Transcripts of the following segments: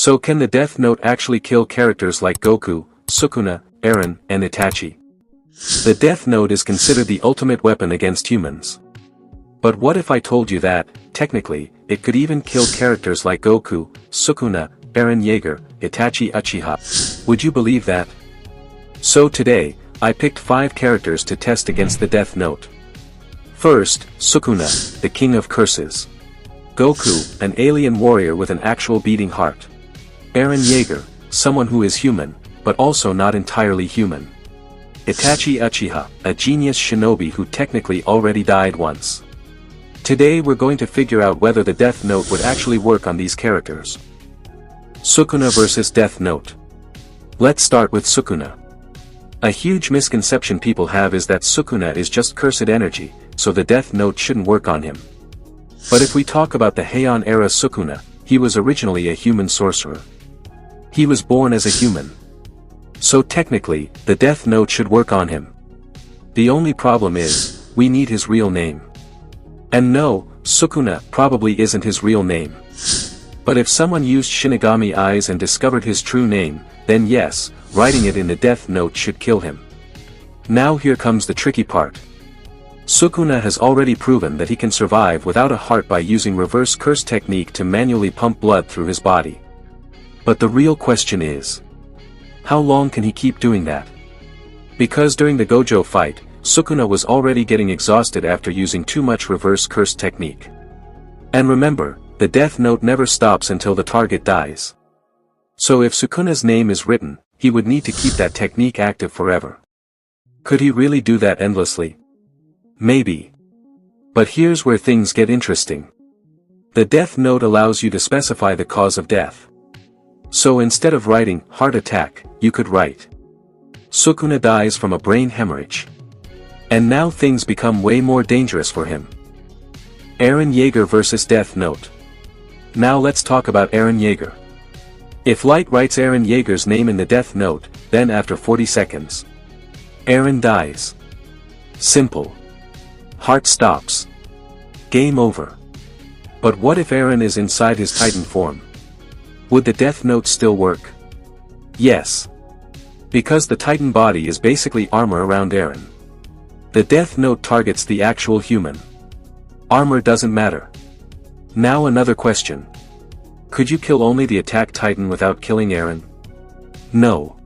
So can the Death Note actually kill characters like Goku, Sukuna, Eren, and Itachi? The Death Note is considered the ultimate weapon against humans. But what if I told you that, technically, it could even kill characters like Goku, Sukuna, Eren Yeager, Itachi Uchiha? Would you believe that? So today, I picked 5 characters to test against the Death Note. First, Sukuna, the King of Curses. Goku, an alien warrior with an actual beating heart. Eren Yeager, someone who is human, but also not entirely human. Itachi Uchiha, a genius shinobi who technically already died once. Today we're going to figure out whether the Death Note would actually work on these characters. Sukuna vs Death Note. Let's start with Sukuna. A huge misconception people have is that Sukuna is just cursed energy, so the Death Note shouldn't work on him. But if we talk about the Heian era Sukuna, he was originally a human sorcerer. He was born as a human. So technically, the Death Note should work on him. The only problem is, we need his real name. And no, Sukuna probably isn't his real name. But if someone used Shinigami Eyes and discovered his true name, then yes, writing it in the Death Note should kill him. Now here comes the tricky part. Sukuna has already proven that he can survive without a heart by using reverse curse technique to manually pump blood through his body. But the real question is, how long can he keep doing that? Because during the Gojo fight, Sukuna was already getting exhausted after using too much reverse curse technique. And remember, the Death Note never stops until the target dies. So if Sukuna's name is written, he would need to keep that technique active forever. Could he really do that endlessly? Maybe. But here's where things get interesting. The Death Note allows you to specify the cause of death. So instead of writing, heart attack, you could write, Sukuna dies from a brain hemorrhage. And now things become way more dangerous for him. Eren Yeager vs Death Note. Now let's talk about Eren Yeager. If Light writes Eren Yeager's name in the Death Note, then after 40 seconds, Eren dies. Simple. Heart stops. Game over. But what if Eren is inside his Titan form? Would the Death Note still work? Yes. Because the Titan body is basically armor around Eren. The Death Note targets the actual human. Armor doesn't matter. Now another question. Could you kill only the Attack Titan without killing Eren? No.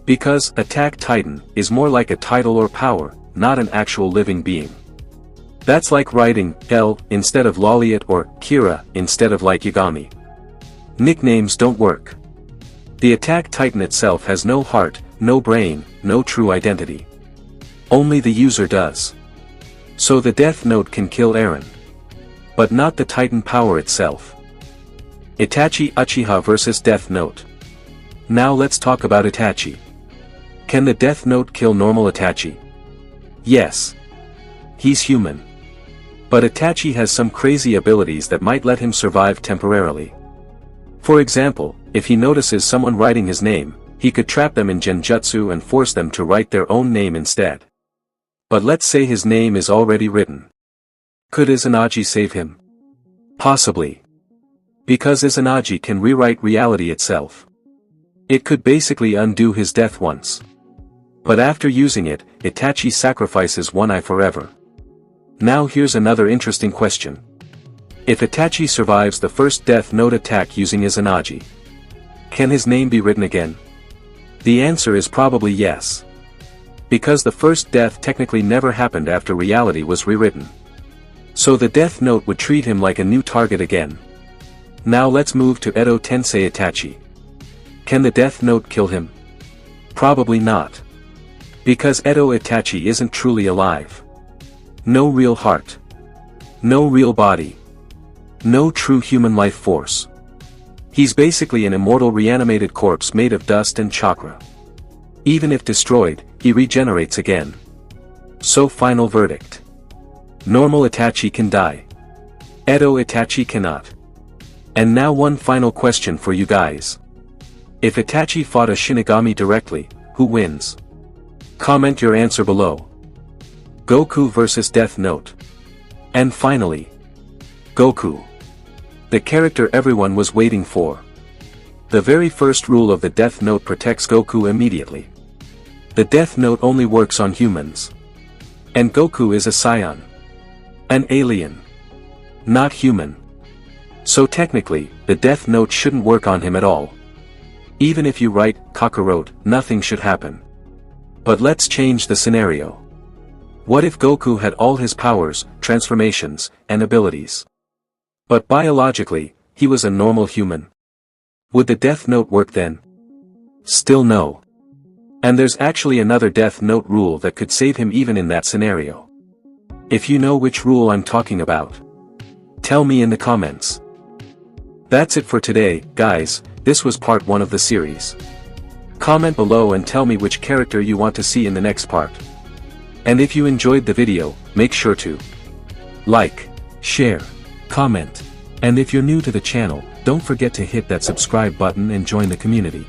Because Attack Titan is more like a title or power, not an actual living being. That's like writing L instead of Loliot or Kira instead of Light Yagami. Nicknames don't work. The Attack Titan itself has no heart, no brain, no true identity. Only the user does. So the Death Note can kill Eren. But not the Titan power itself. Itachi Uchiha vs Death Note. Now let's talk about Itachi. Can the Death Note kill normal Itachi? Yes. He's human. But Itachi has some crazy abilities that might let him survive temporarily. For example, if he notices someone writing his name, he could trap them in genjutsu and force them to write their own name instead. But let's say his name is already written. Could Izanagi save him? Possibly. Because Izanagi can rewrite reality itself. It could basically undo his death once. But after using it, Itachi sacrifices One Eye forever. Now here's another interesting question. If Itachi survives the first Death Note attack using Izanagi, can his name be written again? The answer is probably yes. Because the first death technically never happened after reality was rewritten. So the Death Note would treat him like a new target again. Now let's move to Edo Tensei Itachi. Can the Death Note kill him? Probably not. Because Edo Itachi isn't truly alive. No real heart. No real body. No true human life force. He's basically an immortal reanimated corpse made of dust and chakra. Even if destroyed, he regenerates again. So final verdict. Normal Itachi can die. Edo Itachi cannot. And now one final question for you guys. If Itachi fought a Shinigami directly, who wins? Comment your answer below. Goku vs Death Note. And finally, Goku. The character everyone was waiting for. The very first rule of the Death Note protects Goku immediately. The Death Note only works on humans. And Goku is a Scion. An alien. Not human. So technically, the Death Note shouldn't work on him at all. Even if you write Kakarot, nothing should happen. But let's change the scenario. What if Goku had all his powers, transformations, and abilities? But biologically, he was a normal human. Would the Death Note work then? Still no. And there's actually another Death Note rule that could save him even in that scenario. If you know which rule I'm talking about, tell me in the comments. That's it for today, guys. This was part 1 of the series. Comment below and tell me which character you want to see in the next part. And if you enjoyed the video, make sure to like, share, comment, and if you're new to the channel, don't forget to hit that subscribe button and join the community.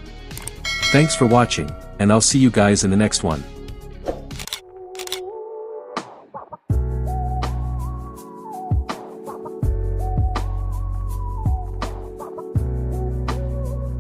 Thanks for watching, and I'll see you guys in the next one.